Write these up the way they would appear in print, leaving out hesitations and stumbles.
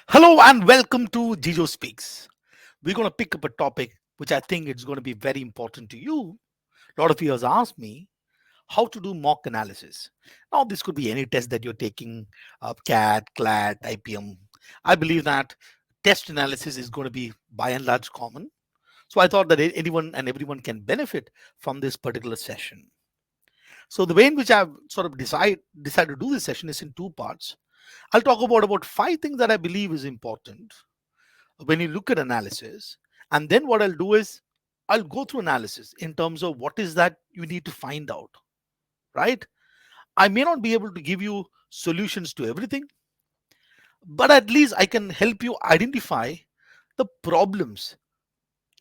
Hello and welcome to Jijo Speaks. We're going to pick up a topic which I think is going to be very important to you. A lot of you have asked me how to do mock analysis. Now, this could be any test that you're taking, CAT, CLAT, IPM. I believe that test analysis is going to be by and large common. So I thought that anyone and everyone can benefit from this particular session. So the way in which I've sort of decided to do this session is in two parts. I'll talk about five things that I believe is important when you look at analysis. And then what I'll do is I'll go through analysis in terms of what is that you need to find out, right? I may not be able to give you solutions to everything, but at least I can help you identify the problems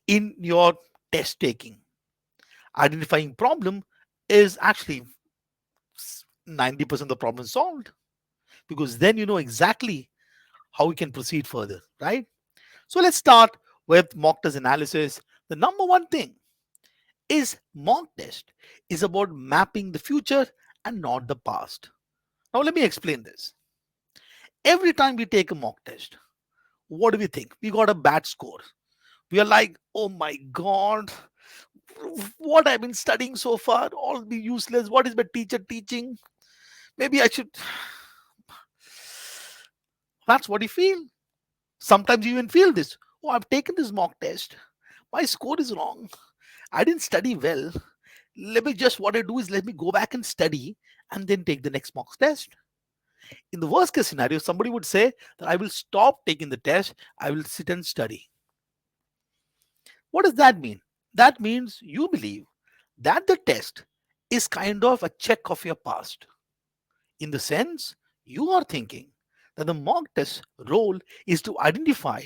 in your test taking. Identifying problem is actually 90% of the problem solved, because then you know exactly how we can proceed further, right? So let's start with mock test analysis. The number one thing is mock test is about mapping the future and not the past. Now let me explain this. Every time we take a mock test, what do we think? We got a bad score. We are like, oh my god, what I've been studying so far, all be useless. What is my teacher teaching? Maybe I should. That's what you feel. Sometimes you even feel this. Oh, I've taken this mock test. My score is wrong. I didn't study well. Let me just, what I do is let me go back and study and then take the next mock test. In the worst case scenario, somebody would say that I will stop taking the test, I will sit and study. What does that mean? That means you believe that the test is kind of a check of your past. In the sense, you are thinking that the mock test role is to identify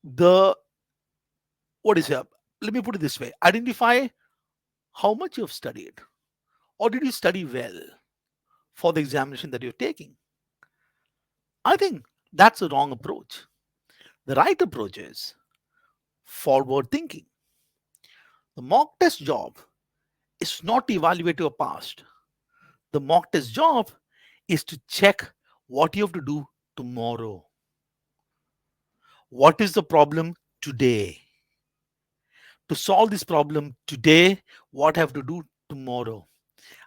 the, what is it? Let me put it this way, identify how much you have studied, or did you study well for the examination that you're taking. I think that's a wrong approach. The right approach is forward thinking. The mock test job is not to evaluate your past. The mock test job is to check what you have to do tomorrow. What is the problem today? To solve this problem today, what I have to do tomorrow?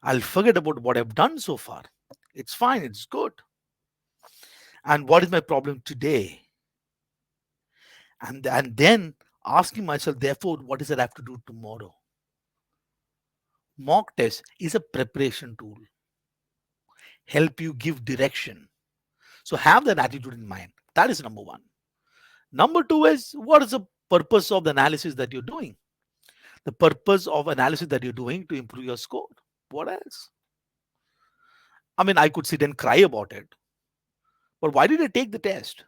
I'll forget about what I've done so far. It's fine, it's good. And what is my problem today? And then asking myself, therefore, what is it I have to do tomorrow? Mock test is a preparation tool, help you give direction. So have that attitude in mind. That is number one. Number two is, what is the purpose of the analysis that you're doing? The purpose of analysis that you're doing to improve your score. What else? I mean, I could sit and cry about it, but why did I take the test?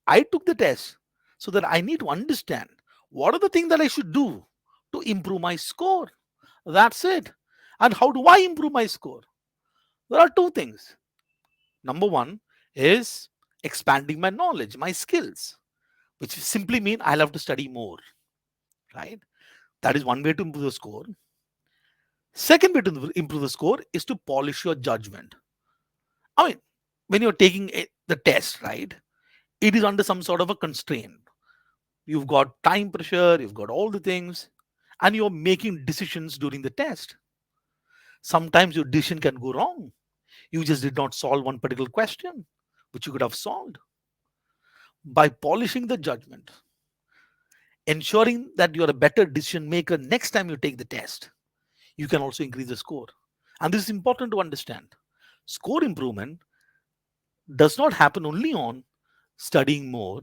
I took the test so that I need to understand what are the things that I should do to improve my score. That's it. And how do I improve my score? There are two things. Number one is expanding my knowledge, my skills, which simply mean I'll have to study more, right? That is one way to improve the score. Second way to improve the score is to polish your judgment. I mean, when you're taking the test, right, it is under some sort of a constraint. You've got time pressure, you've got all the things, and you're making decisions during the test. Sometimes your decision can go wrong. You just did not solve one particular question, which you could have solved. By polishing the judgment, ensuring that you're a better decision maker next time you take the test, you can also increase the score. And this is important to understand. Score improvement does not happen only on studying more.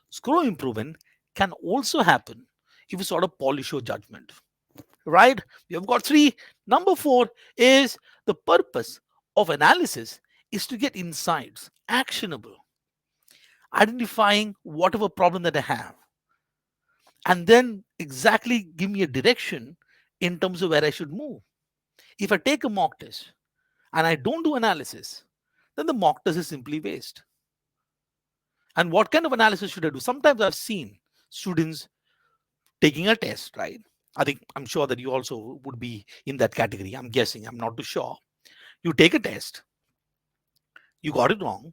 Score improvement can also happen if you sort of polish your judgment, right? You've got three. Number four is the purpose of analysis is to get insights, actionable, identifying whatever problem that I have, and then exactly give me a direction in terms of where I should move. If I take a mock test and I don't do analysis, then the mock test is simply waste. And what kind of analysis should I do? Sometimes I've seen students taking a test, right? I think I'm sure that you also would be in that category. I'm guessing, I'm not too sure. You take a test, you got it wrong,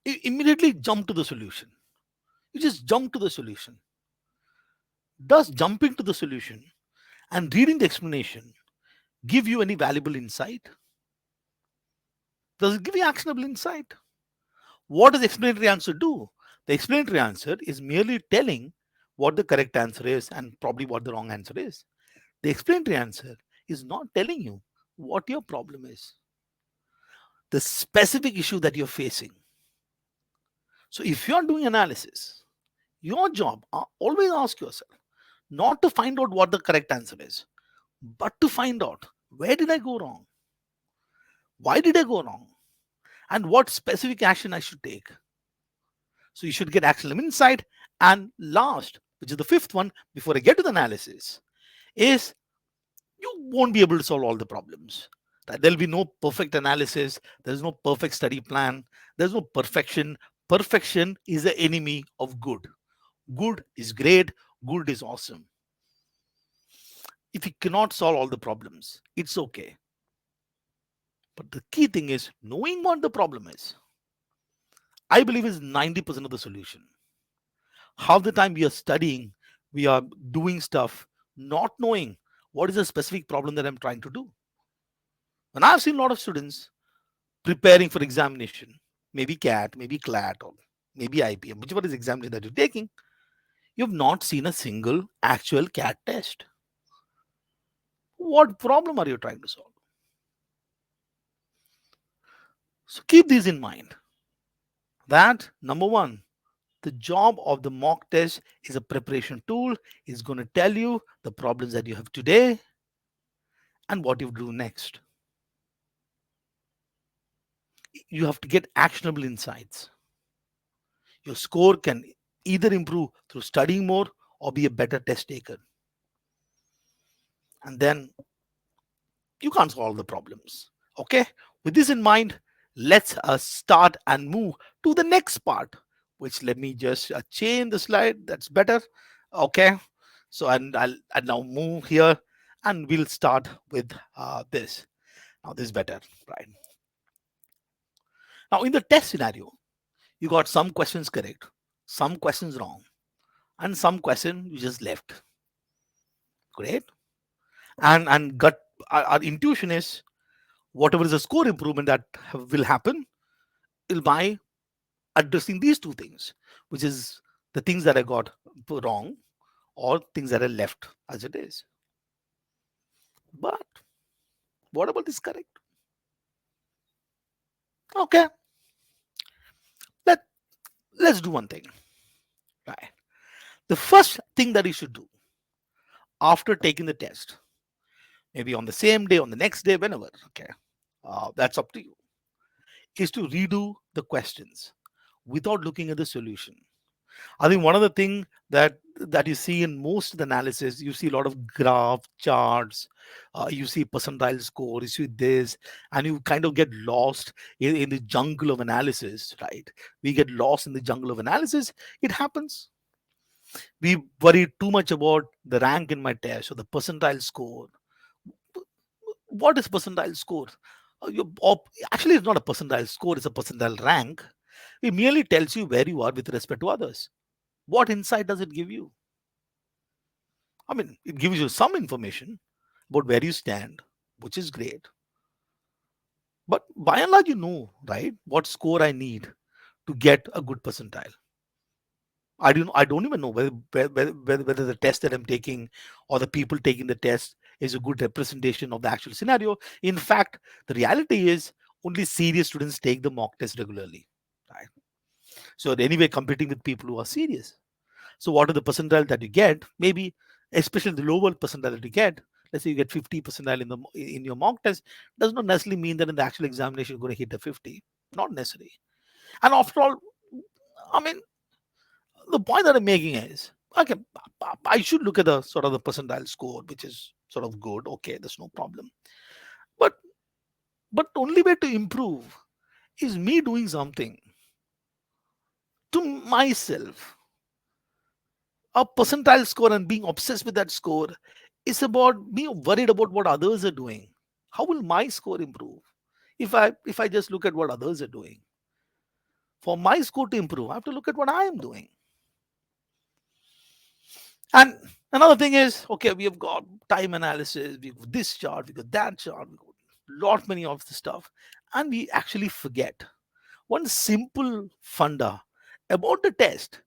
Immediately jump to the solution. You just jump to the solution. Does jumping to the solution and reading the explanation give you any valuable insight? Does it give you actionable insight? What does the explanatory answer do? The explanatory answer is merely telling what the correct answer is and probably what the wrong answer is. The explanatory answer is not telling you what your problem is, the specific issue that you're facing. So if you're doing analysis, your job, always ask yourself, not to find out what the correct answer is, but to find out where did I go wrong? Why did I go wrong? And what specific action I should take. So you should get actionable insight. And last, which is the fifth one, before I get to the analysis, is you won't be able to solve all the problems. There'll be no perfect analysis. There's no perfect study plan. There's no perfection. Perfection is the enemy of good. Good is great. Good is awesome. If you cannot solve all the problems, it's okay. But the key thing is knowing what the problem is. I believe is 90% of the solution. Half the time we are studying, we are doing stuff, not knowing what is the specific problem that I'm trying to do. And I've seen a lot of students preparing for examination, maybe CAT, maybe CLAT, or maybe IPM, whichever is examination that you're taking, you've not seen a single actual CAT test. What problem are you trying to solve? So keep these in mind. That number one, the job of the mock test is a preparation tool. It's going to tell you the problems that you have today and what you do next. You have to get actionable insights. Your score can either improve through studying more or be a better test taker. And then you can't solve the problems. Okay, with this in mind, let's start and move to the next part, which let me just change the slide. That's better. Okay, so and I'll now move here and we'll start with this. Now this is better, right? Now in the test scenario, you got some questions correct, some questions wrong, and some question you just left. Great. And gut, our intuition is whatever is the score improvement that will happen will by addressing these two things, which is the things that I got wrong or things that I left as it is. But what about this correct? Okay, let let's do one thing. Right. The first thing that you should do after taking the test, maybe on the same day, on the next day, whenever, okay, that's up to you, is to redo the questions without looking at the solution. I think one of the things that you see in most of the analysis, you see a lot of graph charts, you see percentile score, you see this, and you kind of get lost in the jungle of analysis, right? We get lost in the jungle of analysis. It happens. We worry too much about the rank in my test or the percentile score. What is percentile score? Actually, it's not a percentile score, it's a percentile rank. It merely tells you where you are with respect to others. What insight does it give you? I mean, it gives you some information about where you stand, which is great. But by and large, you know, right, what score I need to get a good percentile. I don't even know whether the test that I'm taking or the people taking the test is a good representation of the actual scenario. In fact, the reality is only serious students take the mock test regularly. Right? So anyway, competing with people who are serious. So what are the percentile that you get? Maybe, especially the lower percentile that you get. Let's say you get 50 percentile in your mock test, does not necessarily mean that in the actual examination you're going to hit a 50. Not necessary. And after all, I mean, the point that I'm making is, okay, I should look at the sort of the percentile score, which is sort of good. Okay, there's no problem. But only way to improve is me doing something to myself. A percentile score and being obsessed with that score is about being worried about what others are doing. How will my score improve if I just look at what others are doing? For my score to improve, I have to look at what I am doing. And another thing is, okay, we have got time analysis, we've got this chart, we got that chart, we got lot many of the stuff, and we actually forget one simple funda about the test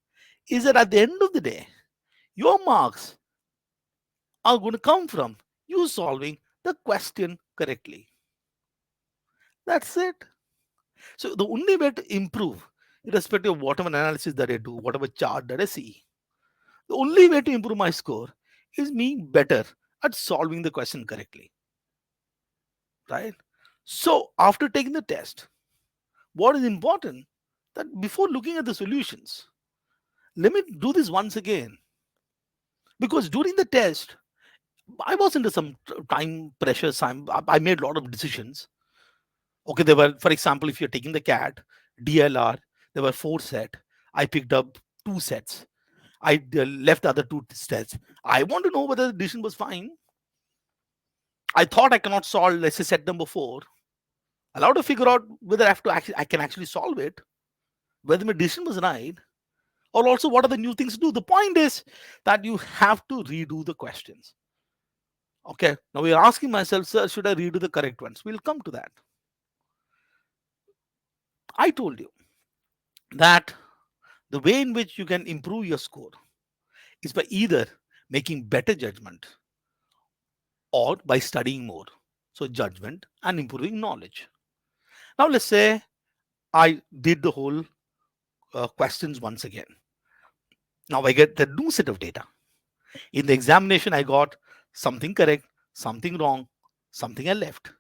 is that at the end of the day, your marks are going to come from you solving the question correctly. That's it. So the only way to improve, irrespective of whatever analysis that I do, whatever chart that I see, the only way to improve my score is being better at solving the question correctly. Right? So after taking the test, what is important that before looking at the solutions, let me do this once again. Because during the test, I was under some time pressure. I made a lot of decisions. Okay, there were, for example, if you're taking the CAT, DLR, there were four set. I picked up two sets. I left the other two sets. I want to know whether the decision was fine. I thought I cannot solve, let's say, set number four. Allowed to figure out whether I can actually solve it, whether my decision was right, or also what are the new things to do. The point is that you have to redo the questions. Okay, now we are asking myself, sir, should I redo the correct ones? We'll come to that. I told you that the way in which you can improve your score is by either making better judgment or by studying more. So, judgment and improving knowledge. Now, let's say I did the whole questions once again. Now, I get the new set of data. In the examination, I got something correct, something wrong, something I left,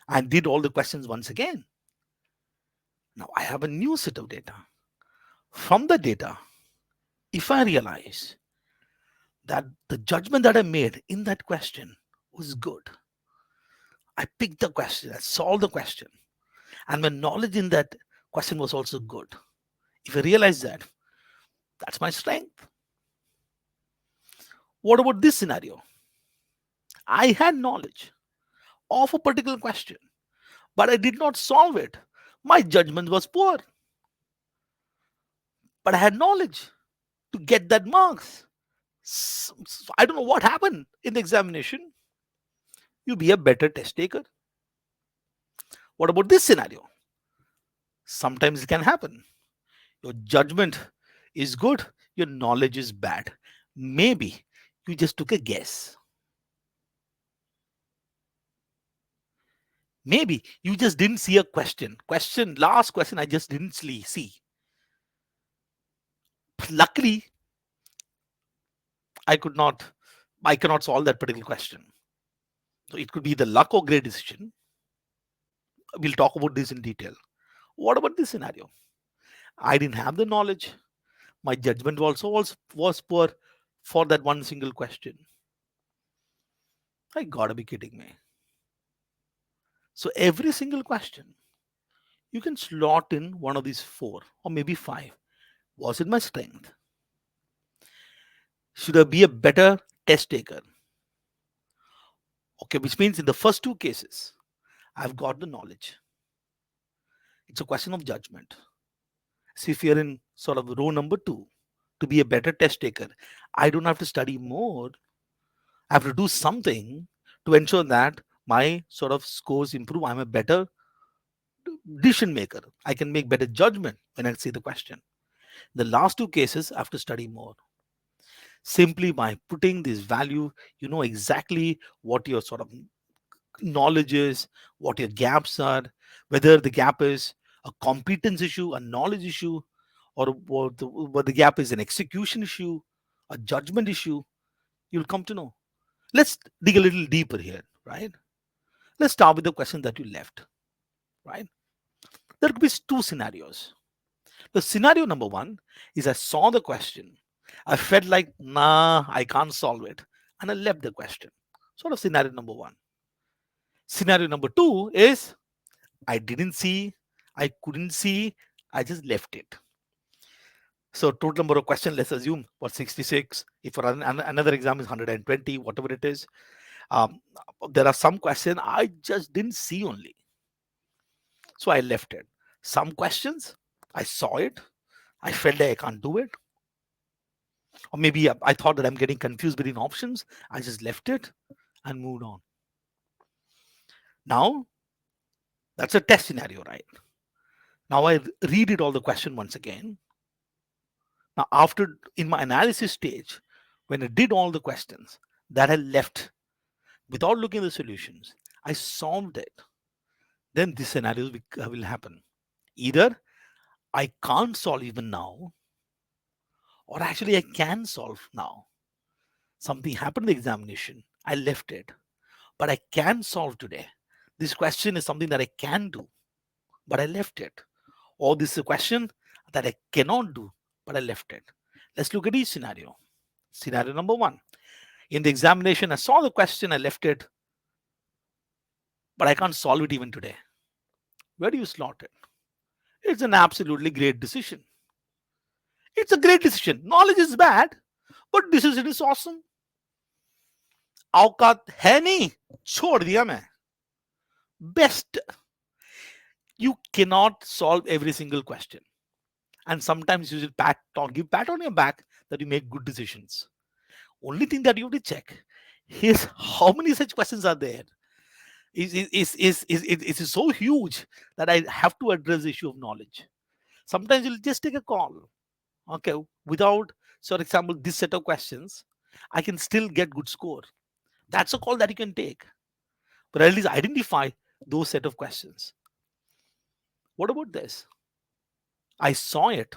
and did all the questions once again. Now, I have a new set of data. From the data, if I realize that the judgment that I made in that question was good, I picked the question, I solved the question, and my knowledge in that question was also good. If I realize that, that's my strength. What about this scenario? I had knowledge of a particular question, but I did not solve it. My judgment was poor, but I had knowledge to get that marks. I don't know what happened in the examination. You be a better test taker. What about this scenario? Sometimes it can happen. Your judgment is good, your knowledge is bad. Maybe you just took a guess. Maybe you just didn't see a question. Last question, I just didn't see. Luckily, I could not, I cannot solve that particular question. So it could be the luck or great decision. We'll talk about this in detail. What about this scenario? I didn't have the knowledge. My judgment also was poor for that one single question. I gotta be kidding me. So every single question, you can slot in one of these four or maybe five. Was it my strength? Should I be a better test taker? Okay, which means in the first two cases, I've got the knowledge. It's a question of judgment. So if you're in sort of row number two, to be a better test taker, I don't have to study more. I have to do something to ensure that my sort of scores improve. I'm a better decision maker. I can make better judgment when I see the question. The last two cases, I have to study more. Simply by putting this value, you know exactly what your sort of knowledge is, what your gaps are, whether the gap is a competence issue, a knowledge issue, or what the gap is an execution issue, a judgment issue. You'll come to know. Let's dig a little deeper here, right? Let's start with the question that you left, right? There could be two scenarios. The scenario number one is I saw the question. I felt like, nah, I can't solve it. And I left the question. Sort of scenario number one. Scenario number two is I didn't see, I couldn't see, I just left it. So total number of questions, let's assume was 66. If for another exam is 120, whatever it is, um, there are some questions I just didn't see only. So I left it. Some questions I saw it. I felt that I can't do it. Or maybe I thought that I'm getting confused between options. I just left it and moved on. Now, that's a test scenario, right? Now I read it all the question once again. Now, after in my analysis stage, when I did all the questions that I left without looking at the solutions, I solved it. Then this scenario will happen. Either I can't solve even now, or actually I can solve now. Something happened in the examination, I left it, but I can solve today. This question is something that I can do, but I left it. Or this is a question that I cannot do, but I left it. Let's look at each scenario. Scenario number one. In the examination, I saw the question, I left it, but I can't solve it even today. Where do you slot it? It's an absolutely great decision. It's a great decision. Knowledge is bad, but decision is awesome. औकात है नहीं, छोड़ दिया मैं. Best. You cannot solve every single question. And sometimes you should give pat on your back that you make good decisions. Only thing that you have to check is how many such questions are there. It is so huge that I have to address the issue of knowledge. Sometimes you'll just take a call. Okay, without, for example, this set of questions, I can still get good score. That's a call that you can take. But at least identify those set of questions. What about this? I saw it.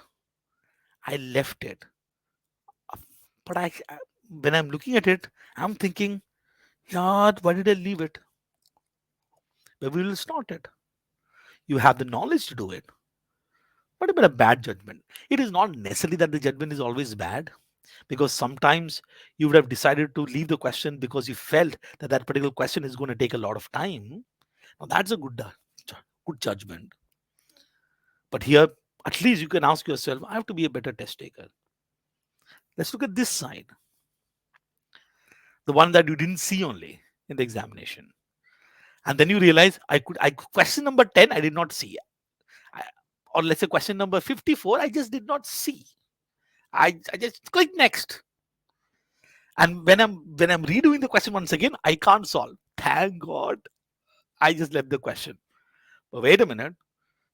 I left it. But when I'm looking at it, I'm thinking, yeah, why did I leave it? But we will start it. You have the knowledge to do it, but a bit of bad judgment. It is not necessarily that the judgment is always bad, because sometimes you would have decided to leave the question because you felt that that particular question is going to take a lot of time. Now that's a good judgment. But here, at least you can ask yourself, I have to be a better test taker. Let's look at this side, the one that you didn't see only in the examination. And then you realize I question number 10, I did not see. I, or let's say question number 54, I just did not see. I just click next. And when I'm redoing the question once again, I can't solve. Thank God I just left the question. But wait a minute,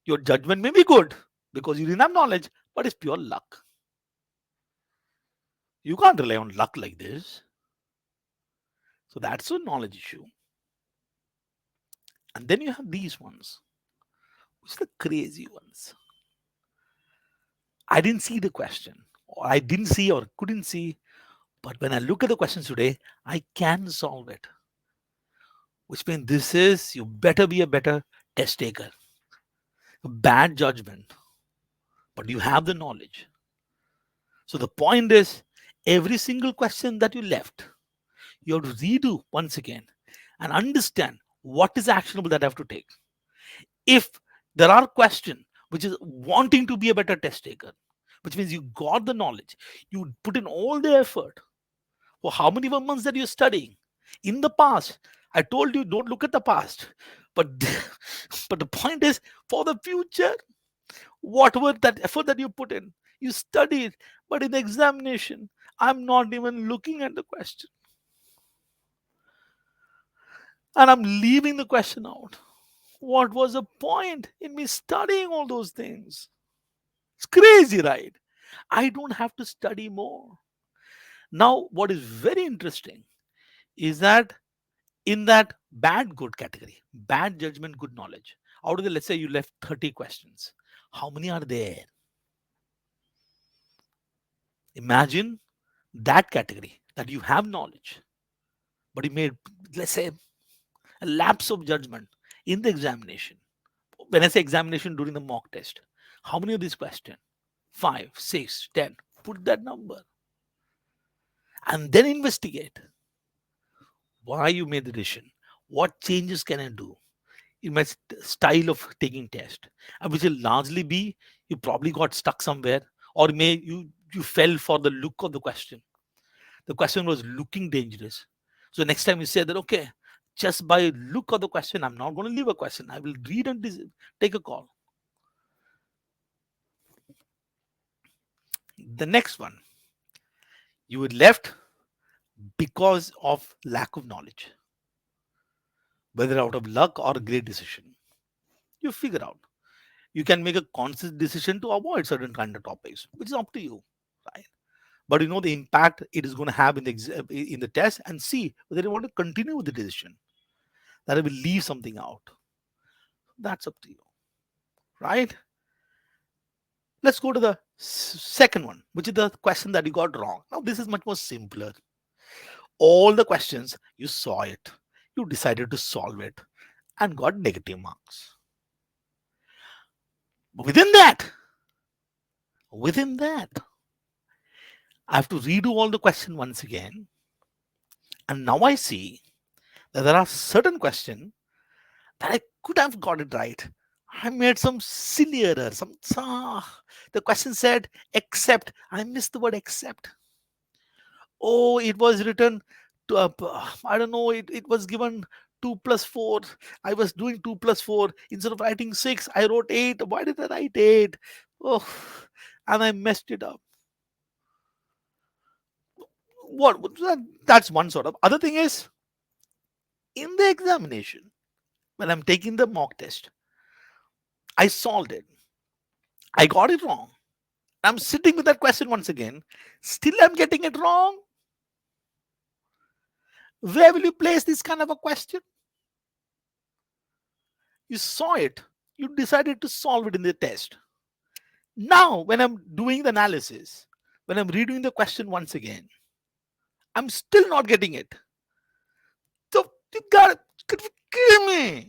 your judgment may be good because you didn't have knowledge, but it's pure luck. You can't rely on luck like this. So that's a knowledge issue. And then you have these ones, which are the crazy ones. I didn't see the question, or I didn't see or couldn't see, but when I look at the questions today, I can solve it. Which means this is, you better be a better test taker. Bad judgment, but you have the knowledge. So the point is, every single question that you left, you have to redo once again and understand what is actionable that I have to take. If there are questions which is wanting to be a better test taker, which means you got the knowledge, you put in all the effort. For how many months that you're studying? In the past, I told you don't look at the past, but but the point is, for the future, whatever that effort that you put in, you studied, but in the examination, I'm not even looking at the question, and I'm leaving the question out. What was the point in me studying all those things? It's crazy, right? I don't have to study more. Now, what is very interesting is that in that bad good category, bad judgment, good knowledge, out of the, let's say you left 30 questions, how many are there? Imagine that category that you have knowledge, but you made, let's say, a lapse of judgment in the examination. When I say examination, during the mock test, how many of these questions? 5, 6, 10. Put that number and then investigate why you made the decision. What changes can I do in my style of taking test? And which will largely be, you probably got stuck somewhere, or you fell for the look of the question. The question was looking dangerous. So next time you say that, okay, just by look of the question, I'm not going to leave a question. I will read and take a call. The next one, you were left because of lack of knowledge, whether out of luck or a great decision. You figure out. You can make a conscious decision to avoid certain kind of topics, which is up to you, right? But you know the impact it is going to have in the test, and see whether you want to continue with the decision that it will leave something out. That's up to you, right? Let's go to the second one, which is the question that you got wrong. Now this is much more simpler. All the questions you saw it, you decided to solve it, and got negative marks. Within that, within that, I have to redo all the question once again, and now I see that there are certain questions that I could have got it right. I made some silly error. The question said except. I missed the word except. Oh, it was written to I don't know. It was given 2 plus 4. I was doing 2 plus 4 instead of writing 6. I wrote 8. Why did I write 8? Oh, and I messed it up. That's one sort of. Other thing is in the examination when I'm taking the mock test, I solved it. I got it wrong. I'm sitting with that question once again. Still, I'm getting it wrong. Where will you place this kind of a question? You saw it. You decided to solve it in the test. Now, when I'm doing the analysis, when I'm redoing the question once again, I'm still not getting it. So, you got could you kill me?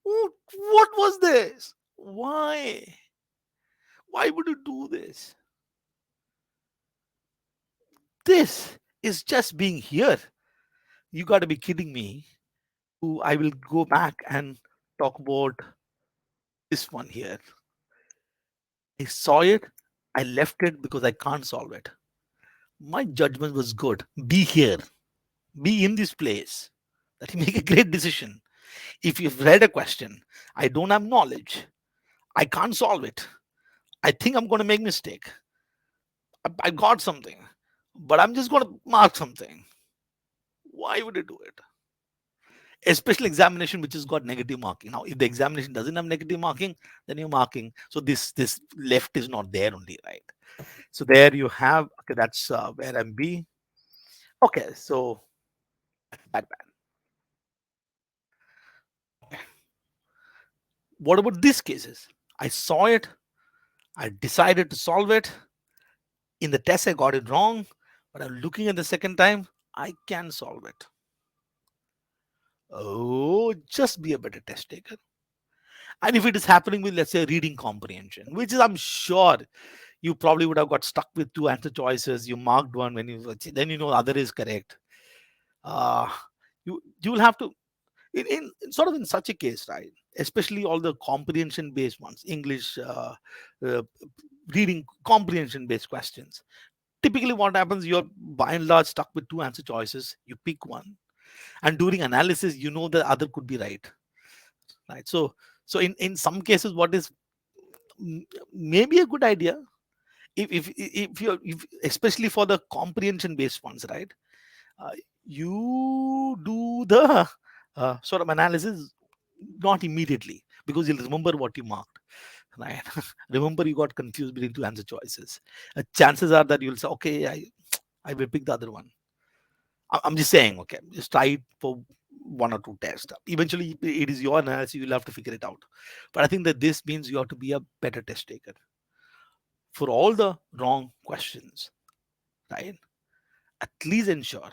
What was this? Why? Why would you do this? This is just being here. You got to be kidding me. I will go back and talk about this one here. I saw it, I left it because I can't solve it. My judgment was good. Be here, be in this place. That you make a great decision. If you've read a question, I don't have knowledge, I can't solve it. I think I'm going to make mistake. I got something, but I'm just going to mark something. Why would you do it? Especially examination which has got negative marking. Now, if the examination doesn't have negative marking, then you're marking. So this left is not there only, right? So there you have. Okay, that's where I'm B. Okay, so bad. What about these cases? I saw it. I decided to solve it. In the test, I got it wrong, but I'm looking at the second time. I can solve it. Oh, just be a better test taker. And if it is happening with, let's say, reading comprehension, which is, I'm sure, you probably would have got stuck with two answer choices. You marked one when you then you know the other is correct. Uh, you will have to in sort of in such a case, right? Especially all the comprehension based ones, English uh, reading comprehension based questions. Typically, what happens, you're by and large stuck with two answer choices. You pick one, and during analysis, you know the other could be right. Right. So in some cases, what is maybe a good idea if you're especially for the comprehension based ones, right? uh, you do the sort of analysis not immediately, because you'll remember what you marked, right? Remember, you got confused between two answer choices. Chances are that you'll say, okay, I will pick the other one. I'm just saying, okay, just try it for one or two tests. Eventually it is your analysis, you'll have to figure it out. But I think that this means you have to be a better test taker for all the wrong questions, right? At least ensure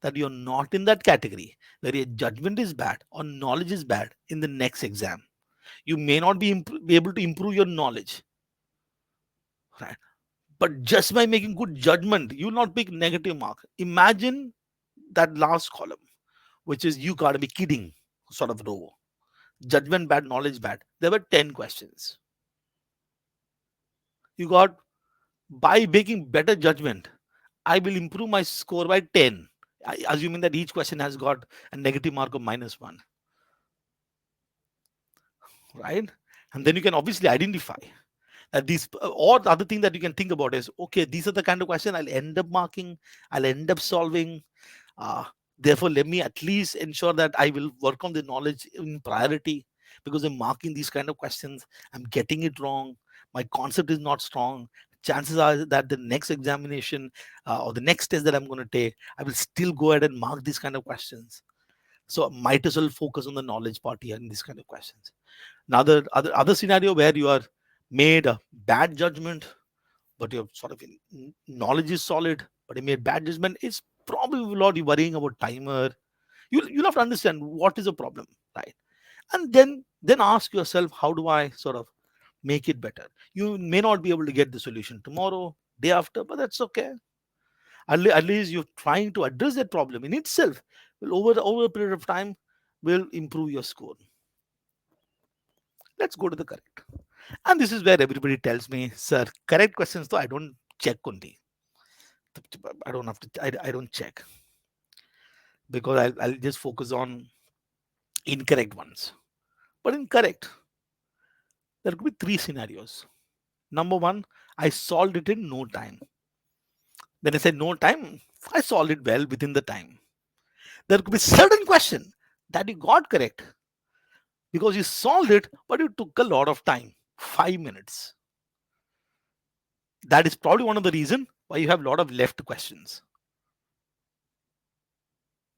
that you're not in that category where your judgment is bad or knowledge is bad in the next exam. You may not be able to improve your knowledge, right? But just by making good judgment, you'll not pick negative mark. Imagine that last column, which is you gotta be kidding sort of row. Judgment bad, knowledge bad. There were 10 questions. You got, by making better judgment, I will improve my score by 10. Assuming that each question has got a negative mark of -1, right? And then you can obviously identify. These or the other thing that you can think about is, okay, these are the kind of question I'll end up marking, I'll end up solving. uh, Therefore let me at least ensure that I will work on the knowledge in priority, because I'm marking these kind of questions, I'm getting it wrong, my concept is not strong, chances are that the next examination or the next test that I'm going to take, I will still go ahead and mark these kind of questions. So might as well focus on the knowledge part here in these kind of questions. Another other scenario where you are made a bad judgment, but your sort of knowledge is solid, but you made bad judgment, it's probably not you worrying about timer. You'll have to understand what is the problem, right? And then ask yourself, how do I sort of make it better? You may not be able to get the solution tomorrow, day after, but that's okay. At least you're trying to address that problem in itself. Will over a period of time will improve your score. Let's go to the correct. And this is where everybody tells me, sir, correct questions though I don't check only. I don't have to. I don't check, because I'll just focus on incorrect ones. But incorrect, there could be three scenarios. Number one, I solved it in no time. When I say no time, I solved it well within the time. There could be certain question that you got correct because you solved it, but it took a lot of time, 5 minutes. That is probably one of the reason why you have a lot of left questions.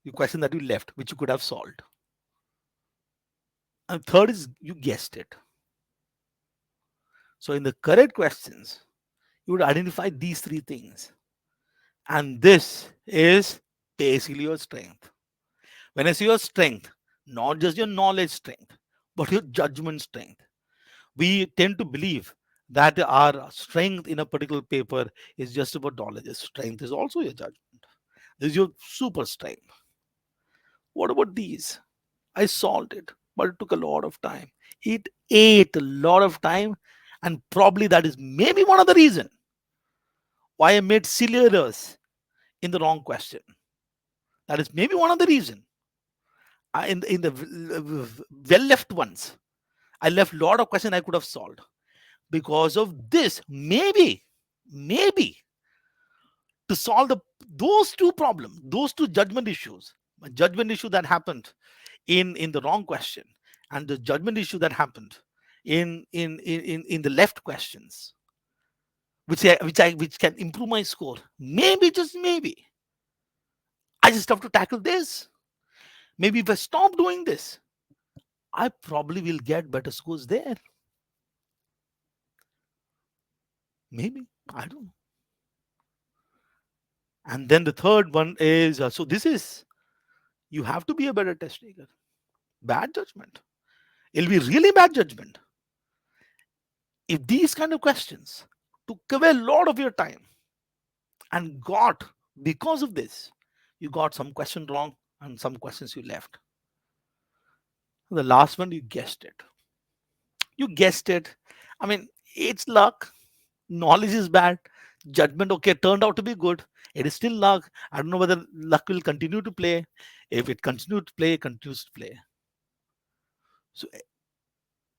You question that you left, which you could have solved. And third is you guessed it. So in the correct questions, you would identify these three things. And this is basically your strength. When I say your strength, not just your knowledge strength, but your judgment strength. We tend to believe that our strength in a particular paper is just about knowledge. Strength is also your judgment. This is your super strength. What about these? I solved it, but it took a lot of time. It ate a lot of time, and probably that is maybe one of the reason why I made silly errors in the wrong question. That is maybe one of the reason. In the well left ones, I left a lot of question I could have solved because of this. Maybe to solve those two problems, those two judgment issues, a judgment issue that happened in the wrong question, and the judgment issue that happened in the left questions, which can improve my score. Maybe, just maybe, I just have to tackle this. Maybe if I stop doing this, I probably will get better scores there. Maybe, I don't know. And then the third one is so this is, you have to be a better test taker. Bad judgment. It'll be really bad judgment if these kind of questions took away a lot of your time and got, because of this, you got some question wrong and some questions you left. The last one, you guessed it. You guessed it. I mean, it's luck. Knowledge is bad. Judgment, okay, turned out to be good. It is still luck. I don't know whether luck will continue to play. If it continues to play, it continues to play. So,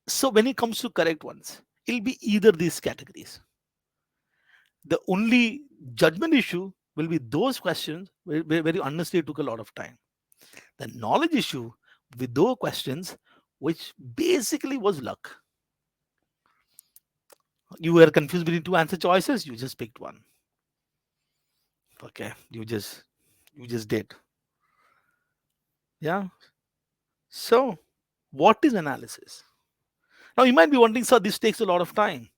so when it comes to correct ones, it'll be either these categories. The only judgment issue will be those questions where you honestly took a lot of time. The knowledge issue with those questions, which basically was luck. You were confused between two answer choices, you just picked one. Okay, you just did. Yeah. So what is analysis? Now you might be wondering, sir, this takes a lot of time.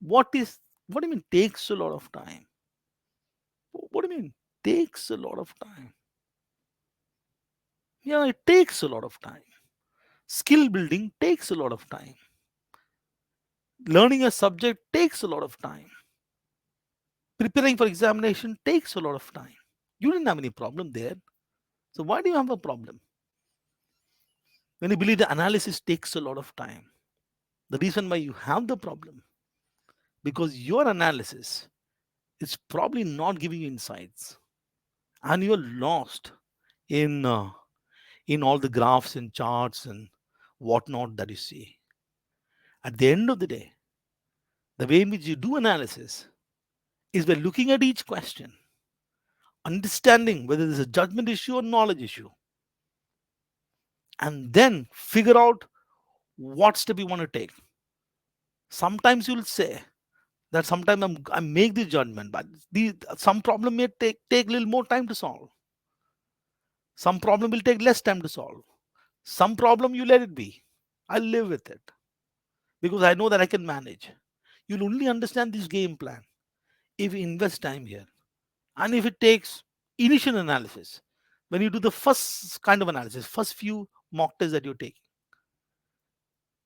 What do you mean takes a lot of time? What do you mean takes a lot of time? Yeah, it takes a lot of time. Skill building takes a lot of time. Learning a subject takes a lot of time. Preparing for examination takes a lot of time. You didn't have any problem there. So why do you have a problem? When you believe the analysis takes a lot of time, the reason why you have the problem, because your analysis is probably not giving you insights, and you're lost in uh, in all the graphs and charts and whatnot that you see. At the end of the day, The way in which you do analysis is by looking at each question, understanding whether there's a judgment issue or knowledge issue, and then figure out what step you want to take. Sometimes you'll say that sometimes I make this judgment, but some problem may take a little more time to solve. Some problem will take less time to solve. Some problem you let it be. I'll live with it because I know that I can manage. You'll only understand this game plan if you invest time here. And if it takes initial analysis, when you do the first kind of analysis, first few mock tests that you're taking,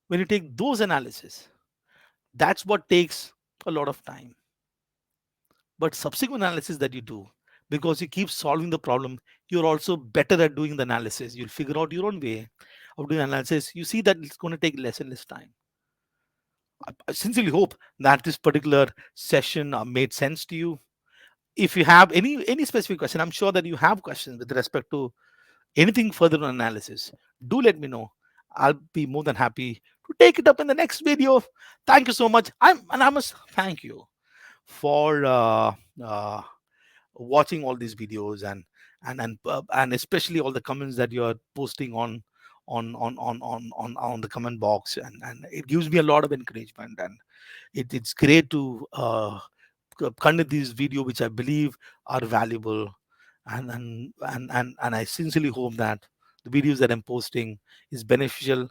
when you take those analysis, that's what takes a lot of time. But subsequent analysis that you do, because you keep solving the problem, you're also better at doing the analysis. You'll figure out your own way of doing analysis. You see that it's going to take less and less time. I sincerely hope that this particular session made sense to you. If you have any specific question, I'm sure that you have questions with respect to anything further on analysis. Do let me know. I'll be more than happy to take it up in the next video. Thank you so much. I must thank you for uh, watching all these videos and especially all the comments that you are posting on the comment box, and it gives me a lot of encouragement, and it's great to conduct these video which I believe are valuable, and I sincerely hope that the videos that I'm posting is beneficial.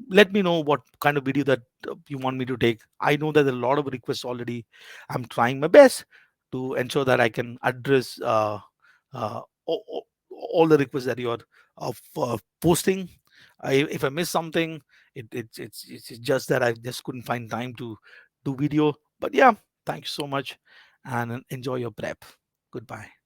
Let me know what kind of video that you want me to take. I know that there are a lot of requests already. I'm trying my best to ensure that I can address all the requests that you are posting. If I miss something, it's just that I just couldn't find time to do video. But yeah, thanks so much and enjoy your prep. Goodbye.